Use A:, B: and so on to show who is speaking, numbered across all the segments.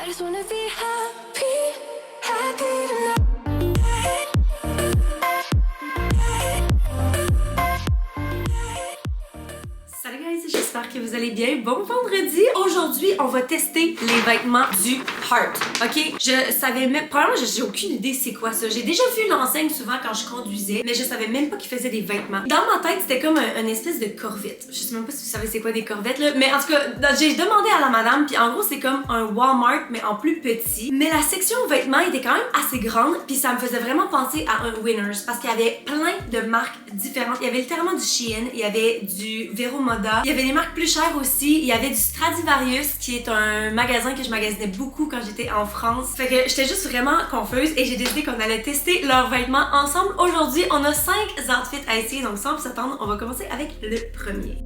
A: I just wanna be happy, happy tonight.
B: Salut guys, j'espère que vous allez bien. Bon vendredi! Aujourd'hui, on va tester les vêtements du Heart, ok? Je savais même... Probablement, j'ai aucune idée c'est quoi ça. J'ai déjà vu l'enseigne souvent quand je conduisais, mais je savais même pas qu'ils faisaient des vêtements. Dans ma tête, c'était comme un espèce de corvette. Je sais même pas si vous savez c'est quoi des corvettes, là. Mais en tout cas, j'ai demandé à la madame, puis en gros, c'est comme un Walmart, mais en plus petit. Mais la section vêtements était quand même assez grande, puis ça me faisait vraiment penser à un Winners, parce qu'il y avait plein de marques différentes. Il y avait littéralement du Shein, il y avait du Vero Moda, il y avait des marques plus chères aussi, il y avait du Stradivarius, qui est un magasin que je magasinais beaucoup quand j'étais en France. Fait que j'étais juste vraiment confuse et j'ai décidé qu'on allait tester leurs vêtements ensemble. Aujourd'hui, on a 5 outfits à essayer, donc sans plus attendre, on va commencer avec le premier.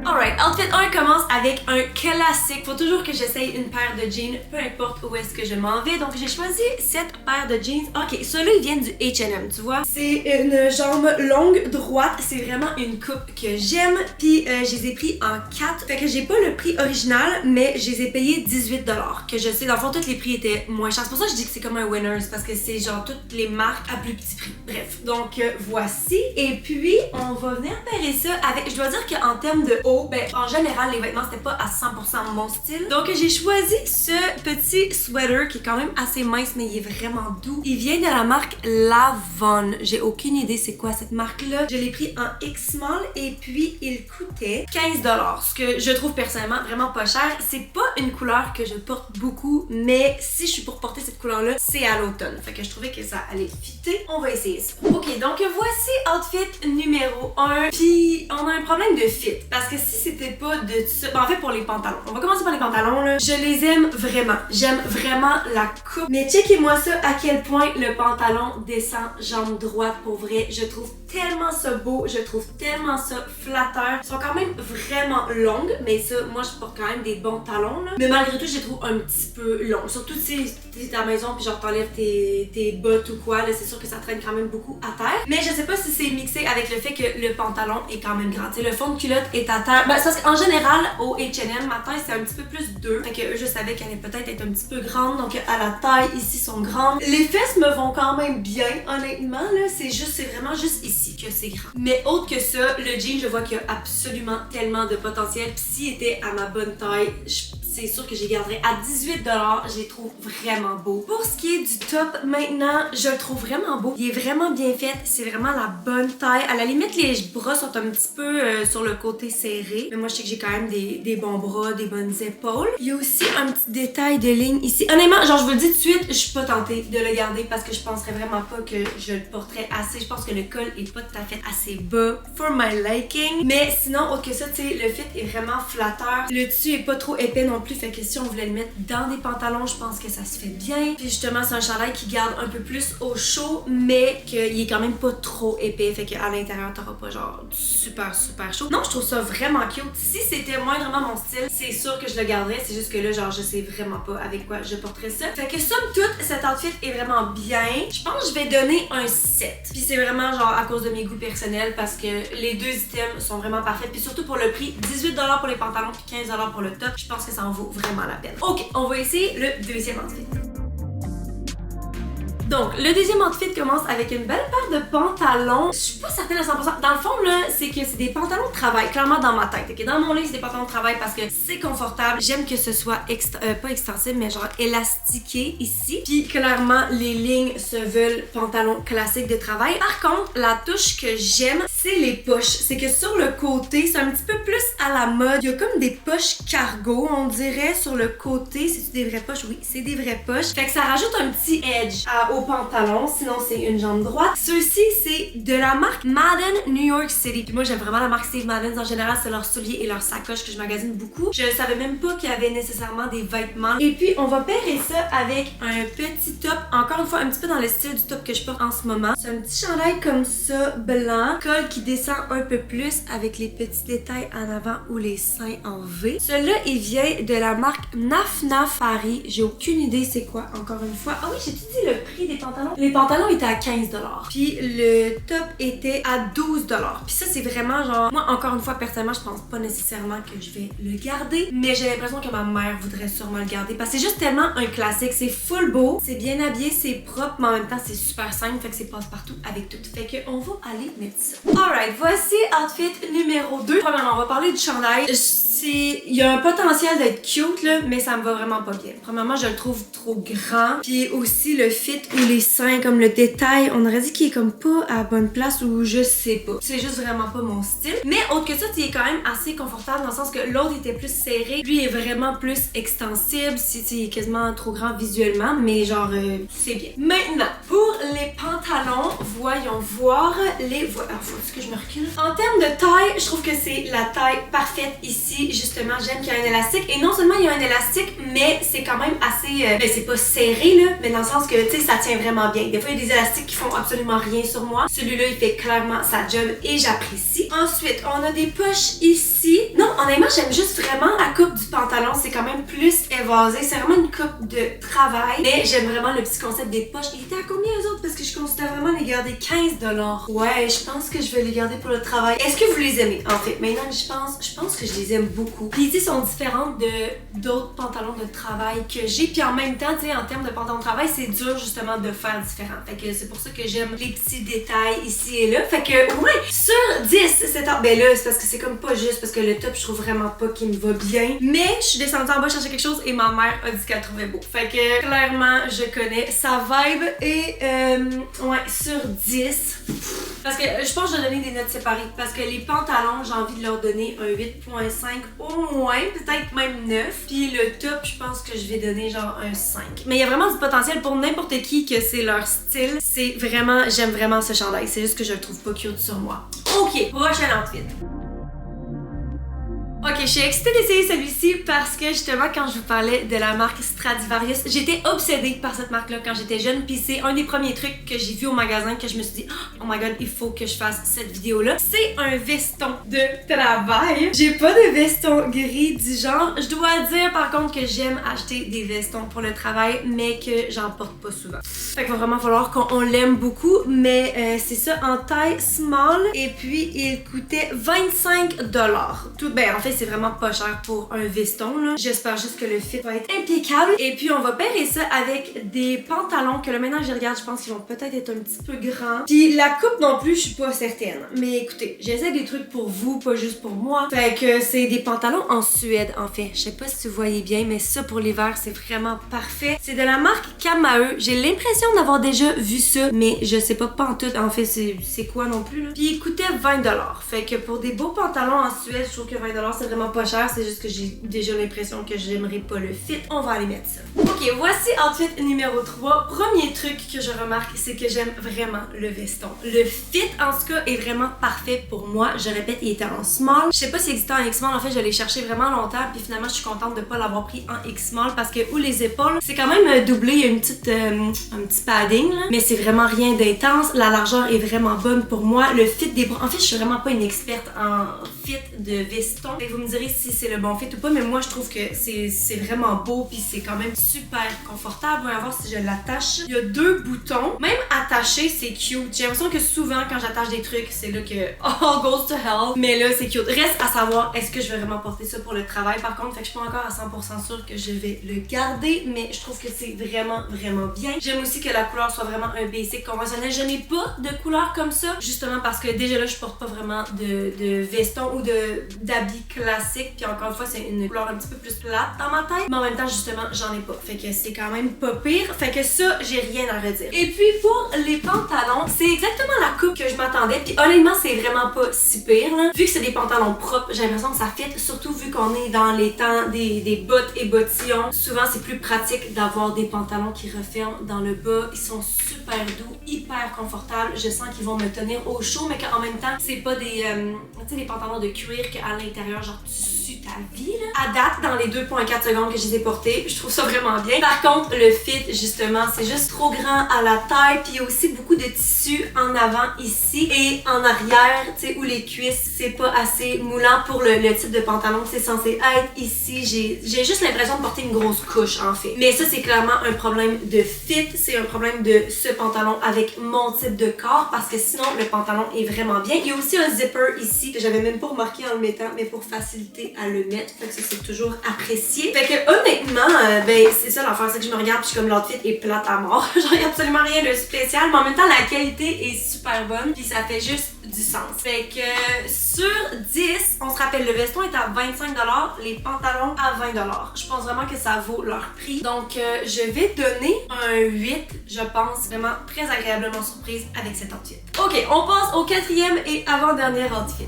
B: Alright, outfit 1 commence avec un classique. Faut toujours que j'essaye une paire de jeans, peu importe où est-ce que je m'en vais. Donc j'ai choisi cette paire de jeans. Ok, ceux-là ils viennent du H&M, tu vois. C'est une jambe longue, droite. C'est vraiment une coupe que j'aime. Puis je les ai pris en 4. Fait que j'ai pas le prix original, mais je les ai payés 18$. Que je sais, dans le fond, tous les prix étaient moins chers. C'est pour ça que je dis que c'est comme un Winners, parce que c'est genre toutes les marques à plus petit prix. Bref, donc voici. Et puis, on va venir pairer ça avec... Je dois dire qu'en termes de haut, ben, en général, les vêtements, c'était pas à 100% mon style. Donc, j'ai choisi ce petit sweater qui est quand même assez mince, mais il est vraiment doux. Il vient de la marque Lavon. J'ai aucune idée c'est quoi cette marque-là. Je l'ai pris en X-Small et puis il coûtait 15$. Ce que je trouve personnellement vraiment pas cher. C'est pas une couleur que je porte beaucoup, mais si je suis pour porter cette couleur-là, c'est à l'automne. Fait que je trouvais que ça allait fitter. On va essayer ça. Ok, donc voici outfit numéro 1. Puis, on a un problème de fit. Parce que si c'était pas de ça... Bon, en fait, pour les pantalons. On va commencer par les pantalons, là. Je les aime vraiment. J'aime vraiment la coupe. Mais checkez-moi ça, à quel point le pantalon descend jambe droite. Pour vrai, je trouve tellement ça beau. Je trouve tellement ça flatteur. Ils sont quand même vraiment longues. Mais ça, moi, je porte quand même des bons talons, là. Mais malgré tout, je les trouve un petit peu longs. Surtout si t'es à la maison puis genre t'enlèves tes bottes ou quoi, là, c'est sûr que ça traîne quand même beaucoup à terre. Mais je sais pas si c'est mixé avec le fait que le pantalon est quand même grand. T'sais, le fond de culotte est à terre. Ben, c'est parce qu'en général, au H&M, ma taille, c'est un petit peu plus 2. Fait que eux, je savais qu'elle allait peut-être être un petit peu grande. Donc, à la taille, ici, sont grandes. Les fesses me vont quand même bien, honnêtement, là. C'est vraiment juste ici que c'est grand. Mais autre que ça, le jean, je vois qu'il y a absolument tellement de potentiel. Puis s'il était à ma bonne taille, c'est sûr que j'y garderais à 18$. Je les trouve vraiment beaux. Pour ce qui est du top, maintenant, je le trouve vraiment beau. Il est vraiment bien fait. C'est vraiment la bonne taille. À la limite, les bras sont un petit peu sur le côté serré. Mais moi, je sais que j'ai quand même des bons bras, des bonnes épaules. Il y a aussi un petit détail de ligne ici. Honnêtement, genre, je vous le dis tout de suite, je suis pas tentée de le garder parce que je penserais vraiment pas que je le porterais assez. Je pense que le col est pas tout à fait assez bas for my liking. Mais sinon, autre que ça, tu sais, le fit est vraiment flatteur. Le dessus est pas trop épais non plus. Fait que si on voulait le mettre dans des pantalons, je pense que ça se fait bien. Puis justement, c'est un chandail qui garde un peu plus au chaud, mais qu'il est quand même pas trop épais. Fait qu'à l'intérieur, t'auras pas genre super chaud. Non, je trouve ça vraiment cute. Si c'était moindrement mon style, c'est sûr que je le garderais. C'est juste que là, genre, je sais vraiment pas avec quoi je porterais ça. Fait que somme toute, cet outfit est vraiment bien. Je pense que je vais donner un 7. Puis c'est vraiment genre à cause de mes goûts personnels parce que les deux items sont vraiment parfaits. Puis surtout pour le prix, 18$ pour les pantalons puis 15$ pour le top. Je pense que ça en vaut vraiment la peine. Ok, on va essayer le deuxième outfit. Donc, le deuxième outfit commence avec une belle paire de pantalons. Je suis pas certaine à 100%. Dans le fond, là, c'est que c'est des pantalons de travail, clairement dans ma tête. Okay? Dans mon lit, c'est des pantalons de travail parce que c'est confortable. J'aime que ce soit pas extensible, mais genre élastiqué ici. Puis clairement, les lignes se veulent pantalons classiques de travail. Par contre, la touche que j'aime, c'est les poches. C'est que sur le côté, c'est un petit peu plus à la mode. Il y a comme des poches cargo, on dirait, sur le côté. C'est des vraies poches? Oui, c'est des vraies poches. Fait que ça rajoute un petit edge au pantalon, sinon c'est une jambe droite. Ceux-ci, c'est de la marque Madden New York City. Puis moi, j'aime vraiment la marque Steve Madden. En général, c'est leurs souliers et leurs sacoches que je magasine beaucoup. Je savais même pas qu'il y avait nécessairement des vêtements. Et puis, on va pairer ça avec un petit top, encore une fois, un petit peu dans le style du top que je porte en ce moment. C'est un petit chandail comme ça, blanc, col qui descend un peu plus avec les petits détails en avant ou les seins en V. Celui-là, il vient de la marque Naf Naf Paris. J'ai aucune idée c'est quoi, encore une fois. Ah oui, j'ai-tu dit le prix des pantalons? Les pantalons étaient à 15$. Puis le top était à 12$. Puis ça, c'est vraiment genre... Moi, encore une fois, personnellement, je pense pas nécessairement que je vais le garder. Mais j'ai l'impression que ma mère voudrait sûrement le garder. Parce que c'est juste tellement un classique. C'est full beau, c'est bien habillé, c'est propre, mais en même temps, c'est super simple. Fait que c'est passe-partout avec tout. Fait que on va aller mettre ça. Alright, voici outfit numéro 2. Premièrement, on va parler du chandail. Il y a un potentiel d'être cute, là, mais ça me va vraiment pas bien. Premièrement, je le trouve trop grand. Puis aussi, le fit ou les seins, comme le détail, on aurait dit qu'il est comme pas à la bonne place ou je sais pas. C'est juste vraiment pas mon style. Mais autre que ça, il est quand même assez confortable dans le sens que l'autre était plus serré. Lui est vraiment plus extensible. Il est quasiment trop grand visuellement, mais genre, c'est bien. Maintenant, pour les pantalons, voyons voir les... faut que je me recule. En termes de taille, je trouve que c'est la taille parfaite ici. Justement, j'aime qu'il y a un élastique. Et non seulement il y a un élastique, mais c'est quand même assez... ben, c'est pas serré, là, mais dans le sens que, tu sais, ça tient vraiment bien. Des fois, il y a des élastiques qui font absolument rien sur moi. Celui-là, il fait clairement sa job et j'apprécie. Ensuite, on a des poches ici. Non, honnêtement, j'aime juste vraiment la coupe du pantalon. C'est quand même plus évasé. C'est vraiment une coupe de travail. Mais j'aime vraiment le petit concept des poches. Il était à combien les autres? Parce que je considère vraiment les garder 15$. Ouais, je pense que je vais les garder pour le travail. Est-ce que vous les aimez? En fait, maintenant que je pense que je les aime beaucoup. Puis ici, sont différentes de d'autres pantalons de travail que j'ai. Puis en même temps, tu sais, en termes de pantalons de travail, c'est dur justement de faire différent. Fait que c'est pour ça que j'aime les petits détails ici et là. Fait que, ouais, sur 10, c'est top. Ben là, c'est parce que c'est comme pas juste, parce que le top, je trouve vraiment pas qu'il me va bien. Mais je suis descendue en bas chercher quelque chose et ma mère a dit qu'elle trouvait beau. Fait que, clairement, je connais sa vibe. Et, ouais, sur 10. Parce que je pense que je vais donner des notes séparées. Parce que les pantalons, j'ai envie de leur donner un 8.5 au moins, peut-être même 9. Puis le top, je pense que je vais donner genre un 5. Mais il y a vraiment du potentiel pour n'importe qui que c'est leur style. C'est vraiment, j'aime vraiment ce chandail. C'est juste que je le trouve pas cute sur moi. Ok, prochain outfit. Ok, je suis excitée d'essayer celui-ci parce que justement quand je vous parlais de la marque Stradivarius, j'étais obsédée par cette marque-là quand j'étais jeune, puis c'est un des premiers trucs que j'ai vu au magasin que je me suis dit oh my god, il faut que je fasse cette vidéo-là. C'est un veston de travail. J'ai pas de veston gris du genre. Je dois dire par contre que j'aime acheter des vestons pour le travail, mais que j'en porte pas souvent. Fait qu'il va vraiment falloir qu'on l'aime beaucoup, mais c'est ça en taille small et puis il coûtait 25$. Tout ben en fait c'est vraiment pas cher pour un veston là. J'espère juste que le fit va être impeccable. Et puis on va pairer ça avec des pantalons que là maintenant je regarde, je pense qu'ils vont peut-être être un petit peu grands. Puis la coupe non plus, je suis pas certaine. Mais écoutez, j'essaie des trucs pour vous, pas juste pour moi. Fait que c'est des pantalons en Suède en fait. Je sais pas si vous voyez bien, mais ça pour l'hiver c'est vraiment parfait. C'est de la marque Kamaheu. J'ai l'impression d'avoir déjà vu ça, mais je sais pas en tout. En fait c'est quoi non plus là. Puis il coûtait 20$. Fait que pour des beaux pantalons en Suède, je trouve que 20$ c'est vraiment pas cher, c'est juste que j'ai déjà l'impression que j'aimerais pas le fit. On va aller mettre ça. Ok, voici outfit numéro 3. Premier truc que je remarque, c'est que j'aime vraiment le veston. Le fit, en tout cas, est vraiment parfait pour moi. Je répète, il était en small. Je sais pas s'il existait en X-small, en fait, je l'ai cherché vraiment longtemps, puis finalement, je suis contente de pas l'avoir pris en X-small parce que, ou les épaules, c'est quand même doublé, il y a une petite, un petit padding, là, mais c'est vraiment rien d'intense. La largeur est vraiment bonne pour moi. Le fit des bras, en fait, je suis vraiment pas une experte en fit de veston. Et vous me direz si c'est le bon fit ou pas, mais moi je trouve que c'est vraiment beau puis c'est quand même super confortable. On va voir si je l'attache. Il y a 2 boutons. Même attaché, c'est cute. J'ai l'impression que souvent quand j'attache des trucs, c'est là que all goes to hell. Mais là, c'est cute. Reste à savoir, est-ce que je vais vraiment porter ça pour le travail par contre? Fait que je suis pas encore à 100% sûre que je vais le garder, mais je trouve que c'est vraiment bien. J'aime aussi que la couleur soit vraiment un basic conventionnel. Je n'ai pas de couleur comme ça, justement parce que déjà là, je porte pas vraiment de veston ou d'habits classiques. Puis encore une fois, c'est une couleur un petit peu plus plate dans ma tête. Mais en même temps, justement, j'en ai pas. Fait que c'est quand même pas pire. Fait que ça, j'ai rien à redire. Et puis pour les pantalons, c'est exactement la coupe que je m'attendais. Puis honnêtement, c'est vraiment pas si pire, là. Vu que c'est des pantalons propres, j'ai l'impression que ça fit. Surtout vu qu'on est dans les temps des bottes et bottillons. Souvent, c'est plus pratique d'avoir des pantalons qui referment dans le bas. Ils sont super doux, hyper confortables. Je sens qu'ils vont me tenir au chaud, mais qu'en même temps, c'est pas des, tu sais, des pantalons de cuir qu'à l'intérieur, genre tu tue ta vie, là. À date, dans les 2,4 secondes que je les ai portés, je trouve ça vraiment bien. Par contre, le fit, justement, c'est juste trop grand à la taille, puis il y a aussi beaucoup de tissu en avant ici et en arrière, tu sais, où les cuisses, c'est pas assez moulant pour le type de pantalon que c'est censé être. Ici, j'ai juste l'impression de porter une grosse couche, en fait. Mais ça, c'est clairement un problème de fit, c'est un problème de ce pantalon avec mon type de corps, parce que sinon, le pantalon est vraiment bien. Il y a aussi un zipper ici, que j'avais même pas remarqué en le mettant, mais pour faciliter à le mettre, fait que ça, c'est toujours apprécié. Fait que, honnêtement, ben, c'est ça l'affaire, c'est que je me regarde, puis je suis comme l'outfit est plate à mort. J'en ai absolument rien de spécial, mais en même temps, la qualité est super bonne, puis ça fait juste du sens. Fait que, sur 10, on se rappelle, le veston est à 25$, les pantalons à 20$. Je pense vraiment que ça vaut leur prix. Donc, je vais donner un 8, je pense, vraiment très agréablement surprise avec cet outfit. Ok, on passe au quatrième et avant-dernier outfit.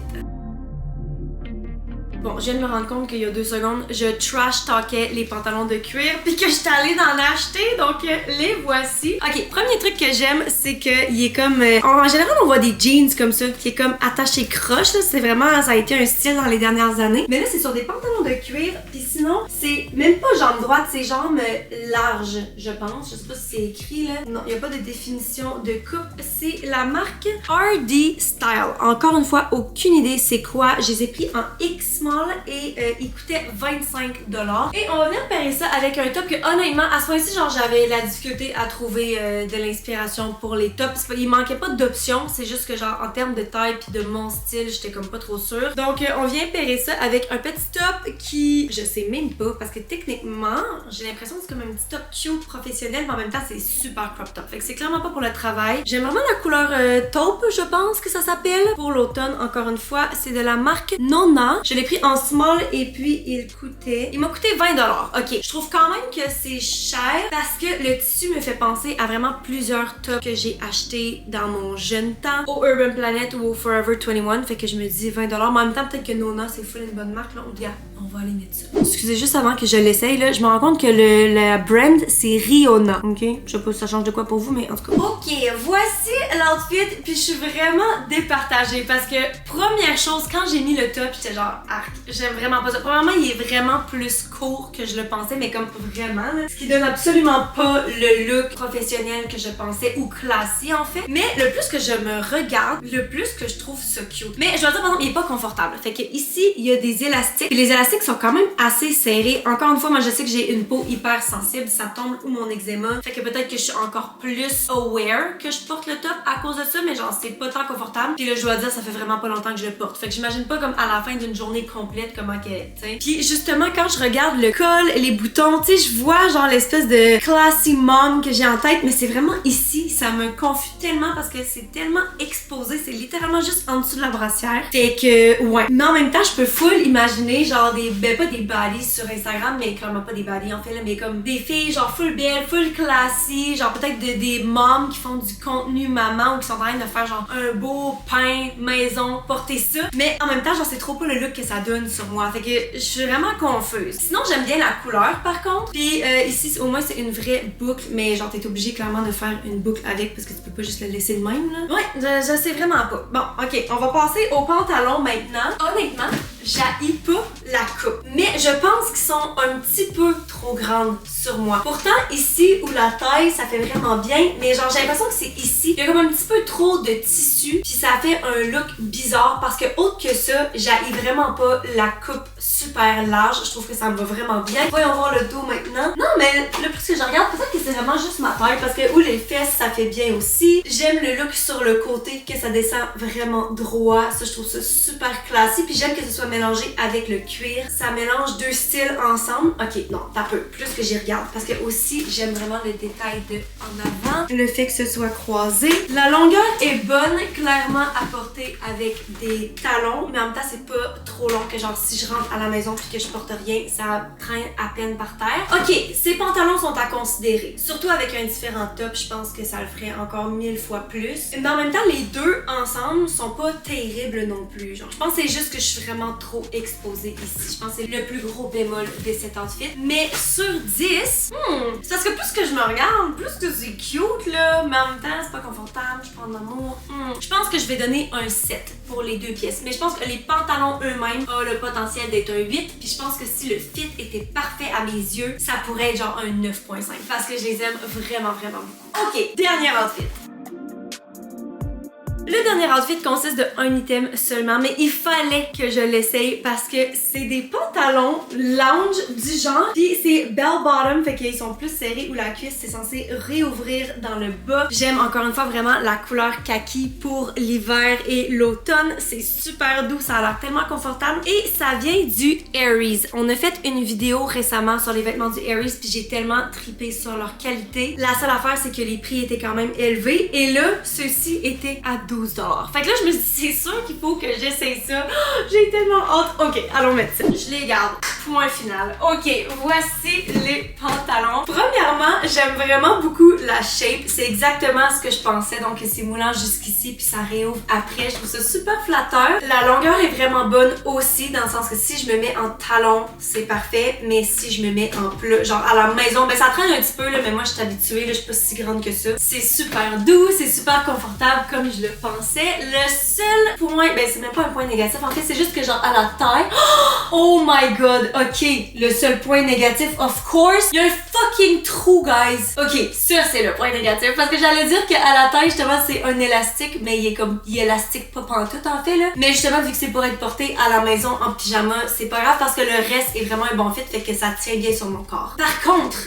B: Bon, je viens de me rendre compte qu'il y a 2 secondes, je trash-talkais les pantalons de cuir puis que j'étais allée d'en acheter, donc les voici. Ok, premier truc que j'aime, c'est qu'il est comme... en général, on voit des jeans comme ça, qui est comme attaché croche, là. C'est vraiment... Ça a été un style dans les dernières années. Mais là, c'est sur des pantalons de cuir, puis sinon, c'est même pas jambe droite, c'est jambes larges, je pense. Je sais pas si c'est écrit, là. Non, il y a pas de définition de coupe. C'est la marque RD Style. Encore une fois, aucune idée c'est quoi. Je les ai pris en X et il coûtait 25$. Et on va venir pairer ça avec un top que honnêtement à ce point-ci genre j'avais la difficulté à trouver de l'inspiration pour les tops. Il manquait pas d'options, c'est juste que genre en termes de taille puis de mon style j'étais comme pas trop sûre. Donc on vient pairer ça avec un petit top qui je sais même pas parce que techniquement j'ai l'impression que c'est comme un petit top cute professionnel mais en même temps c'est super crop top. Fait que c'est clairement pas pour le travail. J'aime vraiment la couleur taupe je pense que ça s'appelle. Pour l'automne encore une fois c'est de la marque Nona. Je l'ai pris en small et puis il m'a coûté 20$. Ok, je trouve quand même que c'est cher parce que le tissu me fait penser à vraiment plusieurs tops que j'ai achetés dans mon jeune temps au Urban Planet ou au Forever 21. Fait que je me dis 20$. Mais en même temps, peut-être que Nona c'est full une bonne marque là. On va aller mettre ça. Excusez juste avant que je l'essaye là, je me rends compte que la brand c'est Riona. Ok, je sais pas si ça change de quoi pour vous, mais en tout cas. Ok, voici l'outfit puis je suis vraiment départagée parce que première chose quand j'ai mis le top j'étais genre arc. J'aime vraiment pas ça. Premièrement, il est vraiment plus court que je le pensais, mais comme vraiment, là. Ce qui donne absolument pas le look professionnel que je pensais ou classique en fait. Mais le plus que je me regarde, le plus que je trouve ça cute. Mais je dois dire, par exemple, il est pas confortable. Fait que ici, il y a des élastiques. Et les élastiques sont quand même assez serrés. Encore une fois, moi je sais que j'ai une peau hyper sensible. Ça tombe ou mon eczéma. Fait que peut-être que je suis encore plus aware que je porte le top à cause de ça, mais genre c'est pas tant confortable. Puis là, je dois dire, ça fait vraiment pas longtemps que je le porte. Fait que j'imagine pas comme à la fin d'une journée complète comment qu'elle est, tu sais. Puis justement quand je regarde le col, les boutons, tu sais, je vois genre l'espèce de classy mom que j'ai en tête, mais c'est vraiment ici, ça me confuse tellement parce que c'est tellement exposé, c'est littéralement juste en dessous de la brassière. Fait que ouais. Mais en même temps, je peux full imaginer genre pas des baddies sur Instagram, mais clairement pas des baddies en fait là, mais comme des filles genre full belles, full classy, genre peut-être des moms qui font du contenu maman ou qui sont en train de faire genre un beau pain maison, porter ça. Mais en même temps, genre c'est trop pas le look que ça donne sur moi. Fait que je suis vraiment confuse. Sinon, j'aime bien la couleur par contre. Puis ici, au moins, c'est une vraie boucle. Mais genre, t'es obligé clairement de faire une boucle avec parce que tu peux pas juste le laisser de même, là. Ouais, je sais vraiment pas. Bon, ok, on va passer au pantalon maintenant. Honnêtement, j'haïs pas la coupe. Mais je pense qu'ils sont un petit peu trop grandes sur moi. Pourtant, ici où la taille, ça fait vraiment bien. Mais genre, j'ai l'impression que c'est ici. Il y a comme un petit peu trop de tissu. Puis ça fait un look bizarre parce que autre que ça, j'haïs vraiment pas la coupe super large. Je trouve que ça me va vraiment bien. Voyons voir le dos maintenant. Non, mais le plus que je regarde, peut-être que c'est vraiment juste ma taille parce que où les fesses, ça fait bien aussi. J'aime le look sur le côté, que ça descend vraiment droit. Ça, je trouve ça super classique. Puis j'aime que ce soit mélangé avec le cuir. Ça mélange deux styles ensemble. Ok, non, t'as peu. Plus que j'y regarde. Parce que aussi, j'aime vraiment le détail de en avant. Le fait que ce soit croisé. La longueur est bonne, clairement à porter avec des talons. Mais en même temps, c'est pas trop long que genre si je rentre à la maison puis que je porte rien, ça traîne à peine par terre. Ok, ces pantalons sont à considérer. Surtout avec un différent top, je pense que ça le ferait encore 1000 fois plus. Mais en même temps, les deux ensemble sont pas terribles non plus. Genre, je pense que c'est juste que je suis vraiment trop exposée ici. Je pense que c'est le plus gros bémol de cet outfit. Mais sur 10, c'est parce que plus que je me regarde, plus que c'est cute là, mais en même temps, c'est pas confortable, je prends de l'amour. Je pense que je vais donner un 7. pour les 2 pièces. Mais je pense que les pantalons eux-mêmes ont le potentiel d'être un 8. Puis je pense que si le fit était parfait à mes yeux, ça pourrait être genre un 9.5 parce que je les aime vraiment, vraiment beaucoup. Ok, dernier outfit. Le dernier outfit consiste de un item seulement, mais il fallait que je l'essaye parce que c'est des pantalons lounge du genre, puis c'est bell bottom, fait qu'ils sont plus serrés où la cuisse c'est censé réouvrir dans le bas. J'aime encore une fois vraiment la couleur kaki pour l'hiver et l'automne, c'est super doux, ça a l'air tellement confortable et ça vient du Aeries. On a fait une vidéo récemment sur les vêtements du Aeries puis j'ai tellement trippé sur leur qualité. La seule affaire c'est que les prix étaient quand même élevés et là, ceux-ci étaient à 12$. Fait que là, je me suis dit, c'est sûr qu'il faut que j'essaye ça. Oh, j'ai tellement hâte. Ok, allons mettre ça. Je les garde. Point final. Ok, voici les pantalons. Premièrement, j'aime vraiment beaucoup la shape. C'est exactement ce que je pensais. Donc, c'est moulant jusqu'ici, puis ça réouvre après. Je trouve ça super flatteur. La longueur est vraiment bonne aussi, dans le sens que si je me mets en talon, c'est parfait. Mais si je me mets en plat, genre à la maison, ben ça traîne un petit peu, là, mais moi, je suis habituée. Là, je suis pas si grande que ça. C'est super doux, c'est super confortable, comme je le pensais. Le seul point, ben c'est même pas un point négatif, en fait c'est juste que genre à la taille, oh my god, ok, le seul point négatif, of course, il y a un fucking trou, guys. Ok, ça c'est le point négatif, parce que j'allais dire qu'à la taille justement c'est un élastique, mais il est élastique pas pantoute en fait là, mais justement vu que c'est pour être porté à la maison en pyjama, c'est pas grave parce que le reste est vraiment un bon fit, fait que ça tient bien sur mon corps. Par contre,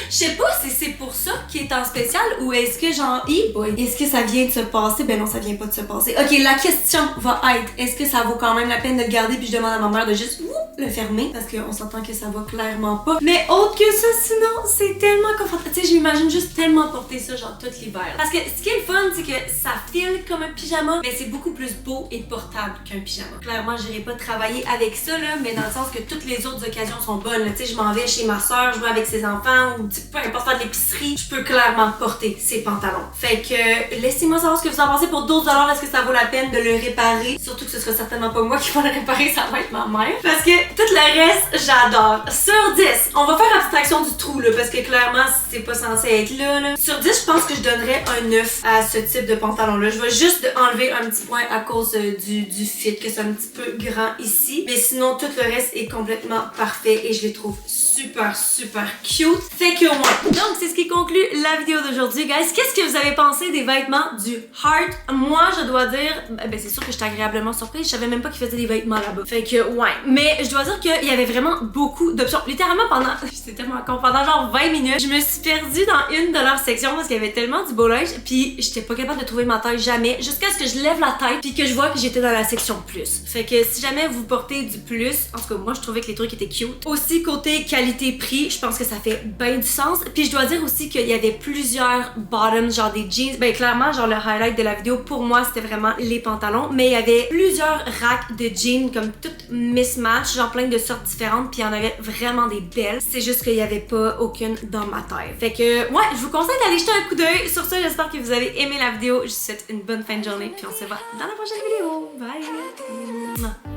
B: je sais pas si c'est pour ça qu'il est en spécial ou est-ce que genre, est-ce que ça vient de se passer? Ben non, ça vient pas de se passer. Ok, la question va être, est-ce que ça vaut quand même la peine de le garder puis je demande à ma mère de juste le fermer parce qu'on s'entend que ça va clairement pas. Mais autre que ça, sinon, c'est tellement confortable. Tu sais, je m'imagine juste tellement porter ça genre tout l'hiver. Parce que ce qui est le fun, c'est que ça file comme un pyjama, mais c'est beaucoup plus beau et portable qu'un pyjama. Clairement, j'irai pas travailler avec ça là, mais dans le sens que toutes les autres occasions sont bonnes. Tu sais, je m'en vais chez ma soeur, je vais avec ses enfants ou peu importe faire de l'épicerie, je peux clairement porter ces pantalons. Fait que laissez-moi savoir ce que vous en pensez pour 12$. Est-ce que ça vaut la peine de le réparer? Surtout que ce sera certainement pas moi qui va le réparer, ça va être ma mère. Parce que tout le reste, j'adore. Sur 10, on va faire abstraction du trou là, parce que clairement, c'est pas censé être là. Sur 10, je pense que je donnerais un 9 à ce type de pantalon là. Je vais juste enlever un petit point à cause du fit, que c'est un petit peu grand ici. Mais sinon, tout le reste est complètement parfait et je les trouve super, super cute. Fait que ouais. Donc, c'est ce qui conclut la vidéo d'aujourd'hui, guys. Qu'est-ce que vous avez pensé des vêtements du Heart? Moi, je dois dire, ben c'est sûr que j'étais agréablement surprise. Je savais même pas qu'ils faisaient des vêtements là-bas. Fait que ouais. Mais je dois dire qu'il y avait vraiment beaucoup d'options. Littéralement pendant, j'étais tellement con, pendant genre 20 minutes, je me suis perdue dans une de leurs sections parce qu'il y avait tellement du beau linge. Puis j'étais pas capable de trouver ma taille jamais. Jusqu'à ce que je lève la tête puis que je vois que j'étais dans la section plus. Fait que si jamais vous portez du plus, en tout cas moi je trouvais que les trucs étaient cute. Aussi côté qualité-prix, je pense que ça fait bien du sens. Puis je dois dire aussi qu'il y avait plusieurs bottoms, genre des jeans. Ben clairement, genre le highlight de la vidéo pour moi c'était vraiment les pantalons. Mais il y avait plusieurs racks de jeans comme toutes mismatch, genre plein de sortes différentes. Puis il y en avait vraiment des belles. C'est juste qu'il y avait pas aucune dans ma taille. Fait que ouais, je vous conseille d'aller jeter un coup d'œil. Sur ça, j'espère que vous avez aimé la vidéo. Je vous souhaite une bonne fin de journée. Puis on se voit dans la prochaine vidéo. Bye!